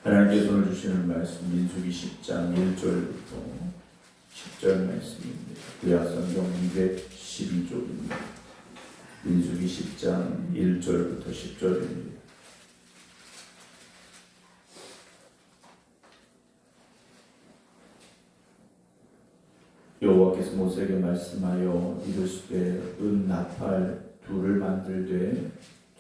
하나님께서 오늘 주시는 말씀 민수기 10장 1절부터 10절 말씀입니다. 구약성경 212쪽입니다. 민수기 10장 1절부터 10절입니다. 여호와께서 모세에게 말씀하여 이르시되 은 나팔 둘을 만들되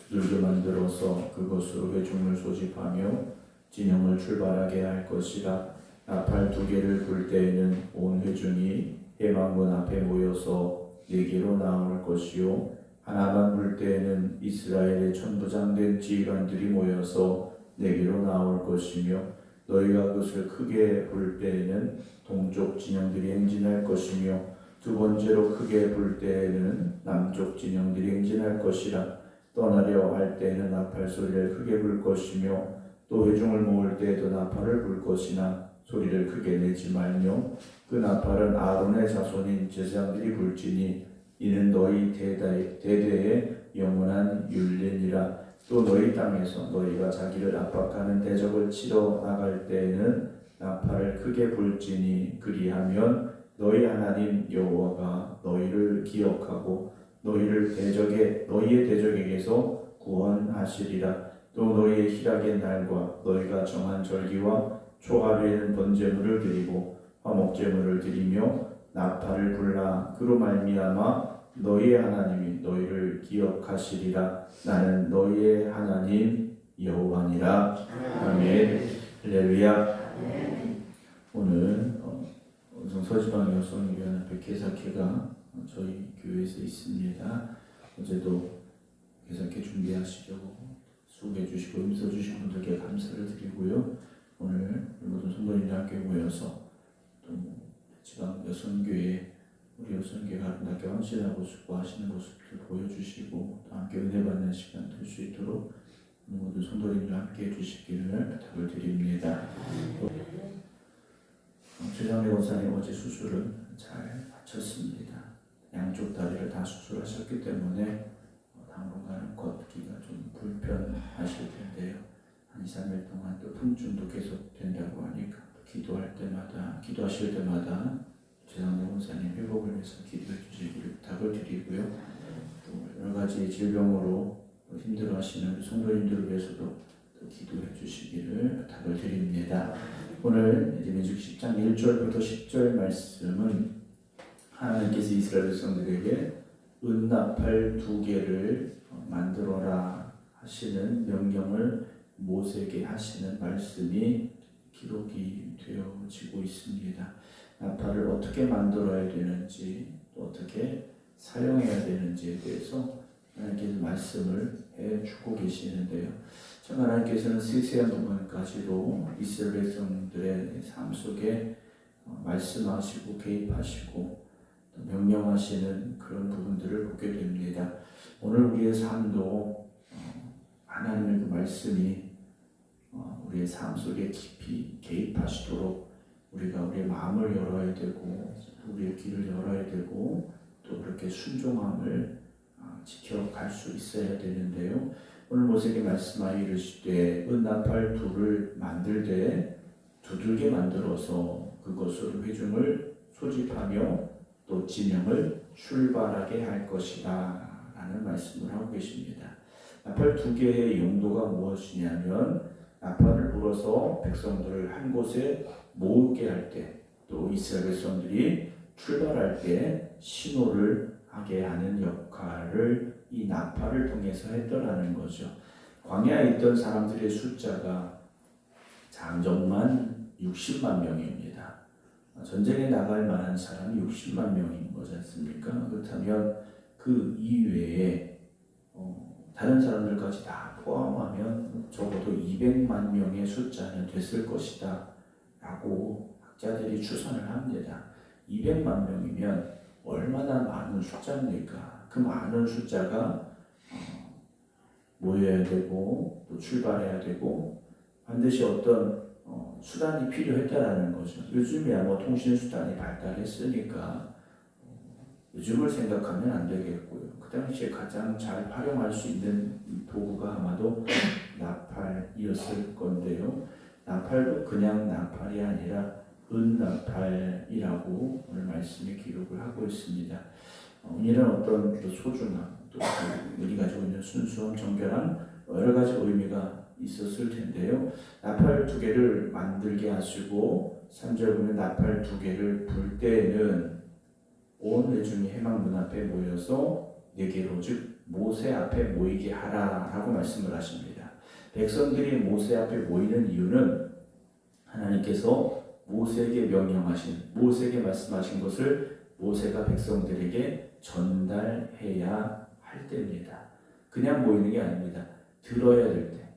두들겨 만들어서 그것으로 회중을 소집하며 진영을 출발하게 할 것이라. 나팔 2개를 불 때에는 온 회중이 회막문 앞에 모여서 4개로 나올 것이요 하나만 불 때에는 이스라엘의 천부장된 지휘관들이 모여서 4개로 나올 것이며 너희가 그것을 크게 불 때에는 동쪽 진영들이 행진할 것이며 2번째로 크게 불 때에는 남쪽 진영들이 행진할 것이라. 떠나려 할 때에는 나팔 소리를 크게 불 것이며 또 회중을 모을 때에도 나팔을 불 것이나 소리를 크게 내지 말며 그 나팔은 아론의 자손인 제사장들이 불지니 이는 너희 대대의 영원한 율례니라. 또 너희 땅에서 너희가 자기를 압박하는 대적을 치러 나갈 때에는 나팔을 크게 불지니 그리하면 너희 하나님 여호와가 너희를 기억하고 너희의 대적에게서 구원하시리라. 또 너희의 희락의 날과 너희가 정한 절기와 초하루에는 번제물을 드리고 화목제물을 드리며 나팔을 불라. 그로 말미암아 너희의 하나님이 너희를 기억하시리라. 나는 너희의 하나님 여호와니라. 아멘. 할렐루야. 오늘 서지방 여성위원회 개사회가 저희 교회에서 있습니다. 어제도 개사회 준비하시려고 수고해 주시고 힘써 주신 분들께 감사를 드리고요. 오늘 모든 성도님들 함께 모여서 또 지방 여성교회 우리 여성교회가 아름답게 헌신하고 수고하시는 모습들 보여주시고 또 함께 은혜 받는 시간 될 수 있도록 모든 성도님들 함께 해주시기를 부탁을 드립니다. 최장래 원사님 어제 수술은 잘 마쳤습니다. 양쪽 다리를 다 수술하셨기 때문에 당분간은 걷기가 좀 불편하실 텐데요. 한 2, 3일 동안 또 통증도 계속 된다고 하니까 기도하실 때마다 최장래 원사님 회복을 위해서 기도해 주시기를 부탁을 드리고요. 또 여러 가지 질병으로 힘들어하시는 성도님들을 위해서도 또 기도해 주시기를 부탁을 드립니다. 오늘 민수기 10장 1절부터 10절 말씀은 하나님께서 이스라엘 백성들에게 은나팔 2개를 만들어라 하시는 명령을 모세에게 하시는 말씀이 기록이 되어지고 있습니다. 나팔을 어떻게 만들어야 되는지 또 어떻게 사용해야 되는지에 대해서 하나님께서 말씀을 해주고 계시는데요. 참 하나님께서는 세세한 부분까지도 이스라엘 백성들의 삶 속에 말씀하시고 개입하시고 또 명령하시는 그런 부분들을 보게 됩니다. 오늘 우리의 삶도 하나님의 그 말씀이 우리의 삶 속에 깊이 개입하시도록 우리가 우리의 마음을 열어야 되고 우리의 귀를 열어야 되고 또 그렇게 순종함을 지켜갈 수 있어야 되는데요. 오늘 모세에게 말씀하여 이르시되 은나팔 2를 만들되 두들게 만들어서 그것으로 회중을 소집하며 또 진영을 출발하게 할 것이다 라는 말씀을 하고 계십니다. 나팔 2개의 용도가 무엇이냐면 나팔을 불어서 백성들을 한 곳에 모으게 할 때 또 이스라엘 백성들이 출발할 때 신호를 하게 하는 역할을 이 나팔을 통해서 했더라는 거죠. 광야에 있던 사람들의 숫자가 장정만 60만 명입니다. 전쟁에 나갈 만한 사람이 60만 명인 거지 않습니까? 그렇다면 그 이외에 다른 사람들까지 다 포함하면 적어도 200만 명의 숫자는 됐을 것이다 라고 학자들이 추산을 합니다. 200만 명이면 얼마나 많은 숫자입니까? 그 많은 숫자가 모여야 되고 또 출발해야 되고 반드시 어떤 수단이 필요했다라는 거죠. 요즘이야 통신 수단이 발달했으니까 요즘을 생각하면 안 되겠고요. 그 당시에 가장 잘 활용할 수 있는 도구가 아마도 나팔이었을 건데요. 나팔도 그냥 나팔이 아니라 은나팔이라고 오늘 말씀에 기록을 하고 있습니다. 이는 어떤 또 소중함, 또 우리 가지고 있는 순수함, 정결함, 여러 가지 의미가 있었을 텐데요. 나팔 2개를 만들게 하시고 3절 보면 나팔 2개를 불 때에는 온 회중이 회막 문 앞에 모여서 4개로 즉 모세 앞에 모이게 하라라고 말씀을 하십니다. 백성들이 모세 앞에 모이는 이유는 하나님께서 모세에게 명령하신, 모세에게 말씀하신 것을 모세가 백성들에게 전달해야 할 때입니다. 그냥 모이는 게 아닙니다. 들어야 될 때,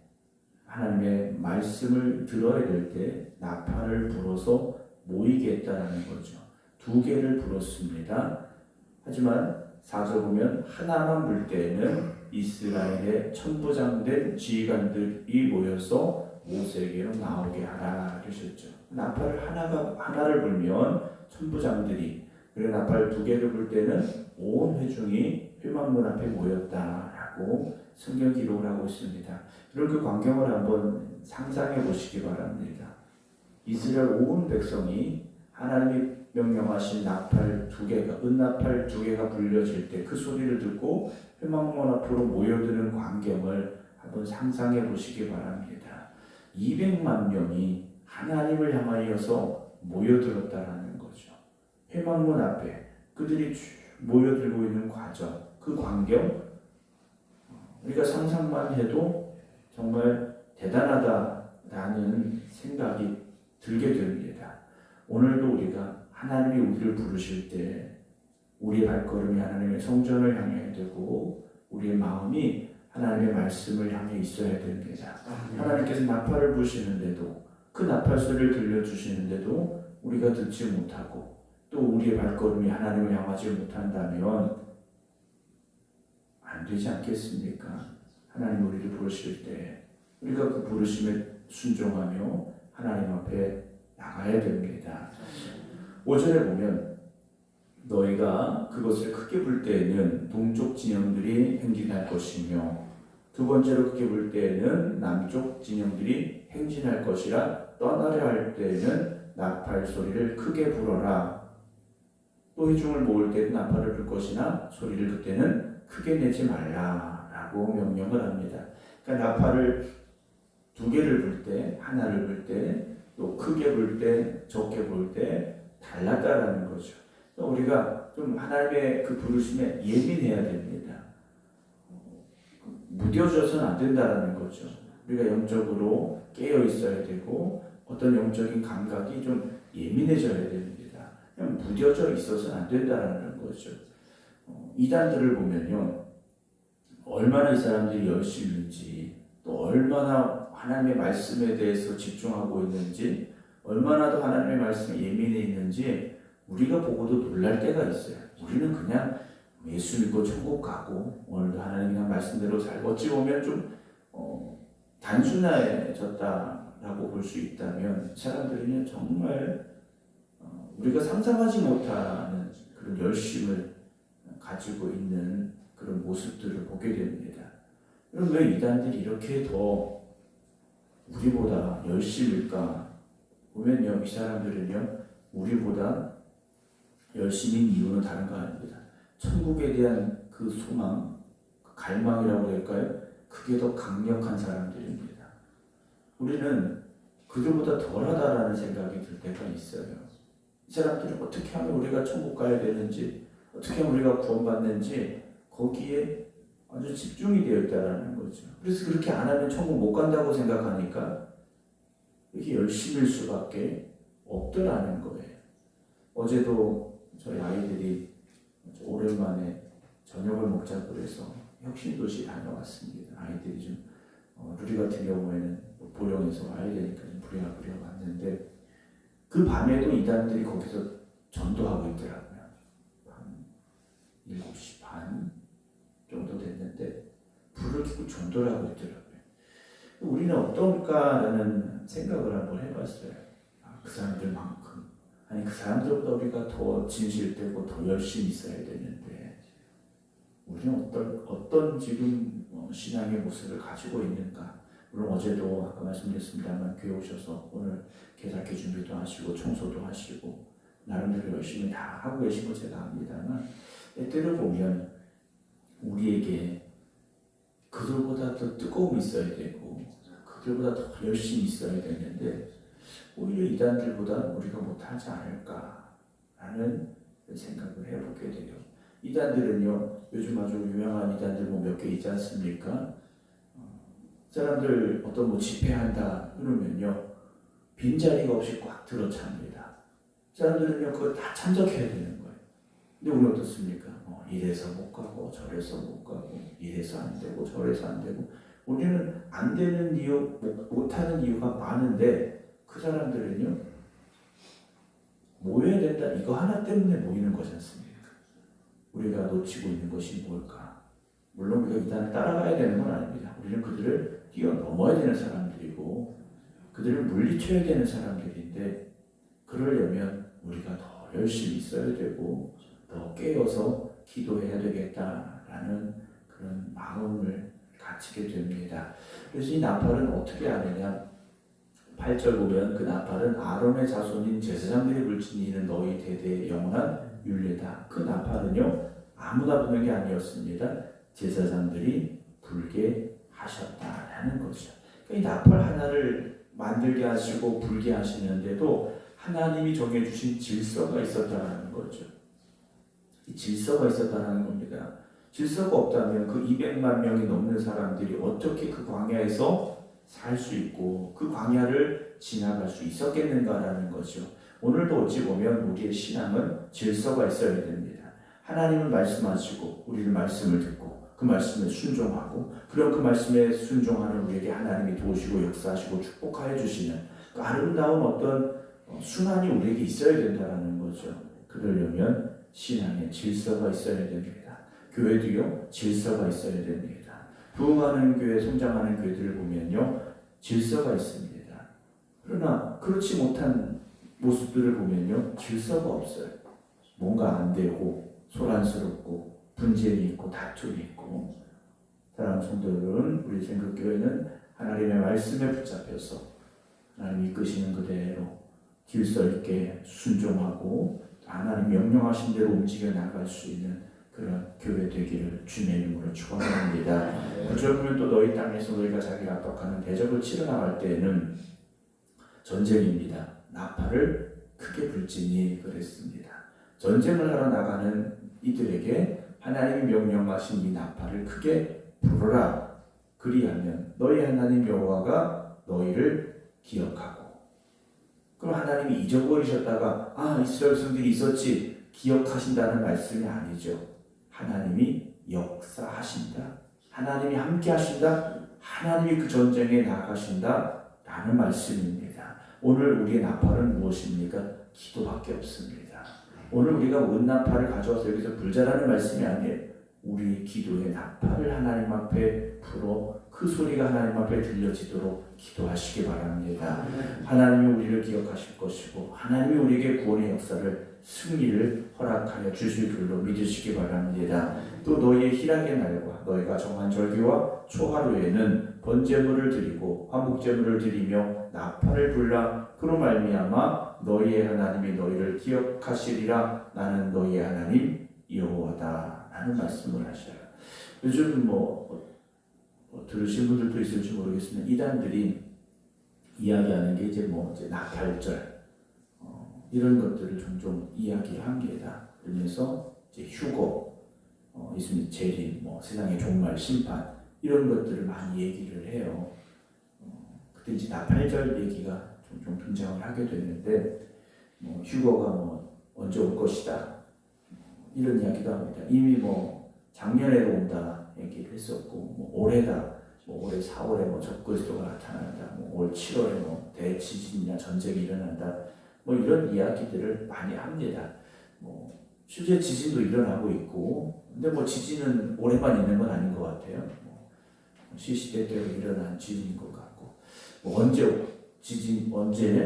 하나님의 말씀을 들어야 될 때 나팔을 불어서 모이게 했다라는 거죠. 2개를 불었습니다. 하지만 4절 보면 하나만 불 때에는 이스라엘의 천부장된 지휘관들이 모여서 모세에게로 나오게 하라 그러셨죠. 나팔을 하나를 불면 천부장들이, 그리고 나팔 2개를 불 때는 온 회중이 회막문 앞에 모였다라고 성경 기록을 하고 있습니다. 그럼 그 광경을 한번 상상해 보시기 바랍니다. 이스라엘 온 백성이 하나님이 명령하신 나팔 2개가, 은나팔 2개가 불려질 때 그 소리를 듣고 회막문 앞으로 모여드는 광경을 한번 상상해 보시기 바랍니다. 200만 명이 하나님을 향하여서 모여들었다라는 거죠. 회막문 앞에 그들이 모여들고 있는 과정, 그 광경, 우리가 상상만 해도 정말 대단하다라는 생각이 들게 됩니다. 오늘도 우리가 하나님이 우리를 부르실 때 우리의 발걸음이 하나님의 성전을 향해야 되고 우리의 마음이 하나님의 말씀을 향해 있어야 됩니다. 하나님께서 나팔을 부시는데도, 그 나팔 소리를 들려주시는데도 우리가 듣지 못하고 또 우리의 발걸음이 하나님을 향하지 못한다면 안 되지 않겠습니까? 하나님 우리를 부르실 때 우리가 그 부르심에 순종하며 하나님 앞에 나가야 됩니다. 5절에 보면 너희가 그것을 크게 불 때에는 동쪽 진영들이 행진할 것이며 두 번째로 크게 불 때에는 남쪽 진영들이 행진할 것이라 떠나려 할 때에는 나팔 소리를 크게 불어라. 또 회중을 모을 때는 나팔을 불 것이나 소리를 그때는 크게 내지 말라라고 명령을 합니다. 그러니까 나팔을 2개를 불 때, 하나를 불 때, 또 크게 불 때, 적게 불 때 달랐다라는 거죠. 우리가 좀 하나님의 그 부르심에 예민해야 됩니다. 무뎌져서는 안 된다라는 거죠. 우리가 영적으로 깨어 있어야 되고 어떤 영적인 감각이 좀 예민해져야 됩니다. 그냥 무뎌져 있어서는 안 된다라는 거죠. 이단들을 보면요, 얼마나 이 사람들이 열심인지, 또 얼마나 하나님의 말씀에 대해서 집중하고 있는지, 얼마나 더 하나님의 말씀에 예민해 있는지 우리가 보고도 놀랄 때가 있어요. 우리는 그냥 예수 믿고 천국 가고 오늘도 하나님 그냥 말씀대로 살고 어찌 보면 좀 단순해졌다라고 볼 수 있다면, 사람들은 정말 우리가 상상하지 못하는 그런 열심을 가지고 있는 그런 모습들을 보게 됩니다. 그럼 왜 이단들이 이렇게 더 우리보다 열심일까? 보면요, 이 사람들은요, 우리보다 열심인 이유는 다른 거 아닙니다. 천국에 대한 그 소망, 그 갈망이라고 할까요? 그게 더 강력한 사람들입니다. 우리는 그들보다 덜하다라는 생각이 들 때가 있어요. 이 사람들은 어떻게 하면 우리가 천국 가야 되는지, 어떻게 하면 우리가 구원받는지 거기에 아주 집중이 되어 있다는 거죠. 그래서 그렇게 안 하면 천국 못 간다고 생각하니까 이렇게 열심일 수밖에 없더라는 거예요. 어제도 저희 아이들이 오랜만에 저녁을 먹자고 해서 혁신도시 다녀왔습니다. 아이들이 좀 루리 같은 경우에는 보령에서 와야 되니까 좀 부랴부랴 왔는데 그 밤에도 이단들이 거기서 전도하고 있더라고요. 한 7시 반 정도 됐는데 불을 켜고 전도를 하고 있더라고요. 우리는 어떨까라는 생각을 한번 해봤어요. 그 사람들만큼, 아니 그 사람들보다 우리가 더 진실되고 더 열심히 있어야 되는데 우리는 어떤 지금 신앙의 모습을 가지고 있는가? 물론 어제도 아까 말씀드렸습니다만 교회 오셔서 오늘 개사기 준비도 하시고 청소도 하시고 나름대로 열심히 다 하고 계신 거 제가 압니다만 때를 보면 우리에게 그들보다 더 뜨거움이 있어야 되고 그들보다 더 열심히 있어야 되는데 오히려 이단들보다 우리가 못하지 않을까라는 생각을 해보게 돼요. 이단들은요, 요즘 아주 유명한 이단들 뭐 몇 개 있지 않습니까? 사람들 어떤 뭐 집회한다 그러면요, 빈자리가 없이 꽉 들어찹니다. 사람들은요, 그거 다 참석해야 되는 거예요. 근데 우리는 어떻습니까? 이래서 못 가고 저래서 못 가고 이래서 안 되고 저래서 안 되고 우리는 안 되는 이유, 못하는 이유가 많은데 그 사람들은요, 모여야 된다 이거 하나 때문에 모이는 거지 않습니까? 우리가 놓치고 있는 것이 뭘까? 물론 우리가 이단을 따라가야 되는 건 아닙니다. 우리는 그들을 뛰어넘어야 되는 사람들이고 그들을 물리쳐야 되는 사람들인데 그러려면 우리가 더 열심히 있어야 되고 더 깨어서 기도해야 되겠다라는 그런 마음을 갖추게 됩니다. 그래서 이 나팔은 어떻게 하느냐? 8절 보면 그 나팔은 아론의 자손인 제사장들이 불지니 이는 너희 대대의 영원한 율례다. 그 나팔은요 아무나 부는 게 아니었습니다. 제사장들이 불게 하셨다라는 거죠. 이 나팔 하나를 만들게 하시고 불게 하시는데도 하나님이 정해주신 질서가 있었다라는 거죠. 이 질서가 있었다라는 겁니다. 질서가 없다면 그 200만 명이 넘는 사람들이 어떻게 그 광야에서 살 수 있고 그 광야를 지나갈 수 있었겠는가라는 거죠. 오늘도 어찌 보면 우리의 신앙은 질서가 있어야 됩니다. 하나님은 말씀하시고 우리는 말씀을 듣고 그 말씀에 순종하고 그럼 그 말씀에 순종하는 우리에게 하나님이 도우시고 역사하시고 축복하여 주시는 그 아름다운 어떤 순환이 우리에게 있어야 된다는 거죠. 그러려면 신앙에 질서가 있어야 됩니다. 교회도요 질서가 있어야 됩니다. 부흥하는 교회, 성장하는 교회들을 보면요 질서가 있습니다. 그러나 그렇지 못한 모습들을 보면요 질서가 없어요. 뭔가 안 되고 소란스럽고 분쟁이 있고 다툼이 있고. 사랑하는 성도들은 우리 생각교회는 하나님의 말씀에 붙잡혀서 하나님 이끄시는 그대로 질서 있게 순종하고 하나님 명령하신 대로 움직여 나갈 수 있는 그런 교회 되기를 주님의 이름으로 축원합니다. 그러면 또 너희 땅에서 너희가 자기를 압박하는 대적을 치러 나갈 때에는 전쟁입니다. 나팔을 크게 불지니 그랬습니다. 전쟁을 하러 나가는 이들에게 하나님이 명령하신 이 나팔을 크게 불어라. 그리하면 너희 하나님 여호와가 너희를 기억하고. 그럼 하나님이 잊어버리셨다가 이스라엘 백성들이 있었지 기억하신다는 말씀이 아니죠. 하나님이 역사하신다. 하나님이 함께 하신다. 하나님이 그 전쟁에 나가신다. 라는 말씀입니다. 오늘 우리의 나팔은 무엇입니까? 기도밖에 없습니다. 오늘 우리가 은나팔을 가져와서 여기서 불자라는 말씀이 아니에요. 우리 기도의 나팔을 하나님 앞에 불어 그 소리가 하나님 앞에 들려지도록 기도하시기 바랍니다. 하나님이 우리를 기억하실 것이고 하나님이 우리에게 구원의 역사를 승리를 허락하여 주실 줄로 믿으시기 바랍니다. 또 너희의 희락의 날과 너희가 정한 절기와 초하루에는 번제물을 드리고 화목제물을 드리며 나팔을 불라. 그로 말미암아 너희의 하나님이 너희를 기억하시리라. 나는 너희의 하나님 여호와다 라는 말씀을 하셔요. 요즘 들으신 분들도 있을지 모르겠지만 이단들이 이야기하는 게 이제 나팔절 이런 것들을 종종 이야기합니다. 그러면서 이제 휴거, 있으면 재림, 세상의 종말, 심판 이런 것들을 많이 얘기를 해요. 그때 이제 나팔절 얘기가 종종 등장을 하게 되는데 휴거가 언제 올 것이다 이런 이야기도 합니다. 이미 작년에도 온다 얘기를 했었고 올해다 올해 4월에 적그리스도가 나타난다 올 7월에 대지진이나 전쟁이 일어난다 이런 이야기들을 많이 합니다. 실제 지진도 일어나고 있고 근데 지진은 올해만 있는 건 아닌 것 같아요. 시시때때로 일어난 지진인 것 같고 언제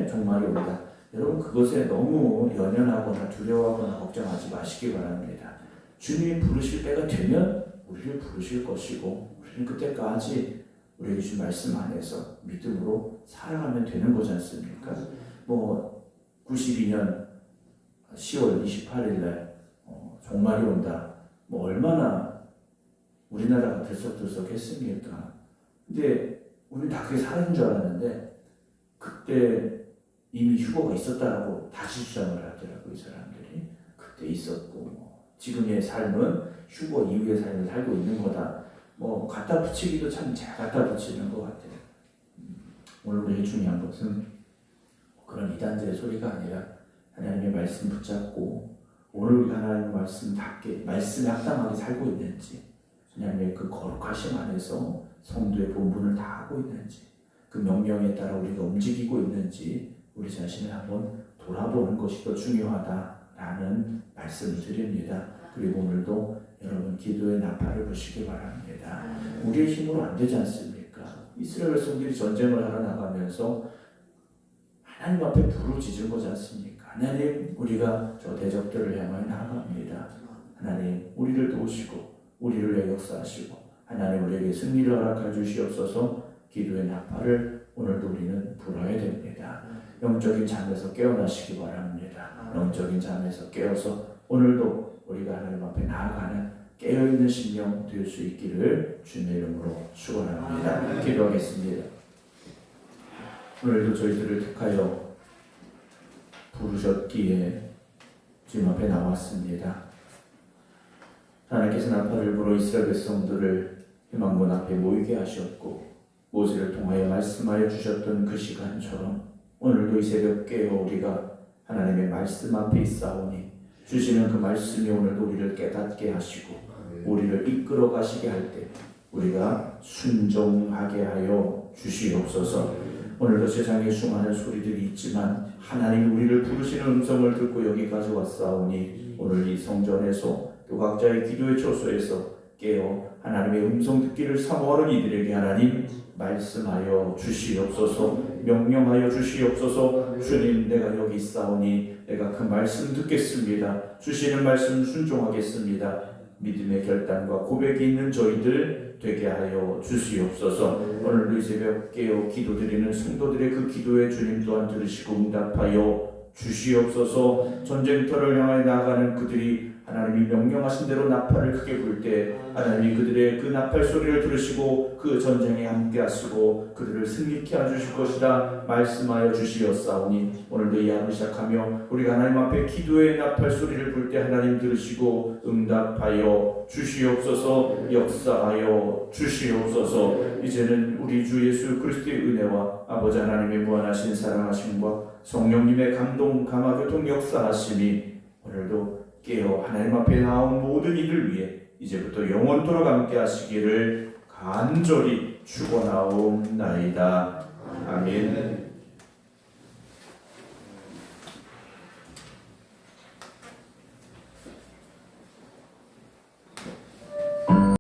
종말이 온다. 여러분 그것에 너무 연연하거나 두려워하거나 걱정하지 마시기 바랍니다. 주님이 부르실 때가 되면 우리를 부르실 것이고 우리는 그때까지 우리에게 주신 말씀 안에서 믿음으로 살아가면 되는 거지 않습니까? 92년 10월 28일 날 종말이 온다. 얼마나 우리나라가 들썩들썩했습니까? 근데 우리 다 그게 사라진 줄 알았는데 그때 이미 휴거가 있었다라고 다시 주장을 하더라고요. 이 사람들이. 그때 있었고 지금의 삶은 휴거 이후의 삶을 살고 있는 거다. 갖다 붙이기도 참 잘 갖다 붙이는 것 같아요. 오늘 우리에게 중요한 것은 그런 이단들의 소리가 아니라 하나님의 말씀 붙잡고 오늘 우리 하나님의 말씀답게 말씀에 합당하게 살고 있는지, 하나님의 그 거룩하심 안에서 성도의 본분을 다하고 있는지, 그 명령에 따라 우리가 움직이고 있는지 우리 자신을 한번 돌아보는 것이 더 중요하다라는 말씀을 드립니다. 그리고 오늘도 여러분 기도의 나팔을 부시기 바랍니다. 우리의 힘으로 안 되지 않습니까? 이스라엘 백성들이 전쟁을 하러 나가면서 하나님 앞에 부르짖은 거지 않습니까? 하나님, 우리가 저 대적들을 향하여 나아갑니다. 하나님, 우리를 도우시고 우리를 위해 역사하시고 하나님 우리에게 승리를 허락해 주시옵소서. 기도의 나팔을 오늘도 우리는 불어야 됩니다. 영적인 잠에서 깨어나시기 바랍니다. 영적인 잠에서 깨어서 오늘도 우리가 하나님 앞에 나아가는 깨어있는 심령 될 수 있기를 주님의 이름으로 축원합니다. 기도하겠습니다. 오늘도 저희들을 택하여 부르셨기에 주님 앞에 나왔습니다. 하나님께서 나팔을 불어 이스라엘 백성들을 희망문 앞에 모이게 하셨고 모세를 통하여 말씀하여 주셨던 그 시간처럼 오늘도 이 새벽 깨어 우리가 하나님의 말씀 앞에 있사오니 주시는 그 말씀이 오늘도 우리를 깨닫게 하시고 우리를 이끌어 가시게 할 때 우리가 순종하게 하여 주시옵소서. 오늘도 세상에 수많은 소리들이 있지만 하나님이 우리를 부르시는 음성을 듣고 여기까지 왔사오니 오늘 이 성전에서 또 각자의 기도의 처소에서 깨어 하나님의 음성 듣기를 사모하는 이들에게 하나님 말씀하여 주시옵소서. 명령하여 주시옵소서. 주님, 내가 여기 있사오니 내가 그 말씀 듣겠습니다. 주시는 말씀 순종하겠습니다. 믿음의 결단과 고백이 있는 저희들 되게 하여 주시옵소서. 오늘도 이 새벽 깨어 기도드리는 성도들의 그 기도에 주님 또한 들으시고 응답하여 주시옵소서. 전쟁터를 향해 나아가는 그들이 하나님이 명령하신 대로 나팔을 크게 불 때 하나님이 그들의 그 나팔 소리를 들으시고 그 전쟁에 함께 하시고 그들을 승리케 해주실 것이라 말씀하여 주시었사오니 오늘도 이 하루 시작하며 우리가 하나님 앞에 기도의 나팔 소리를 불 때 하나님 들으시고 응답하여 주시옵소서. 역사하여 주시옵소서. 이제는 우리 주 예수 그리스도의 은혜와 아버지 하나님의 무한하신 사랑하심과 성령님의 감동 감화교통 역사하심이 오늘도 깨어 하나님 앞에 나온 모든 이들 위해 이제부터 영원토록 함께 하시기를 간절히 축원하옵나이다. 아멘.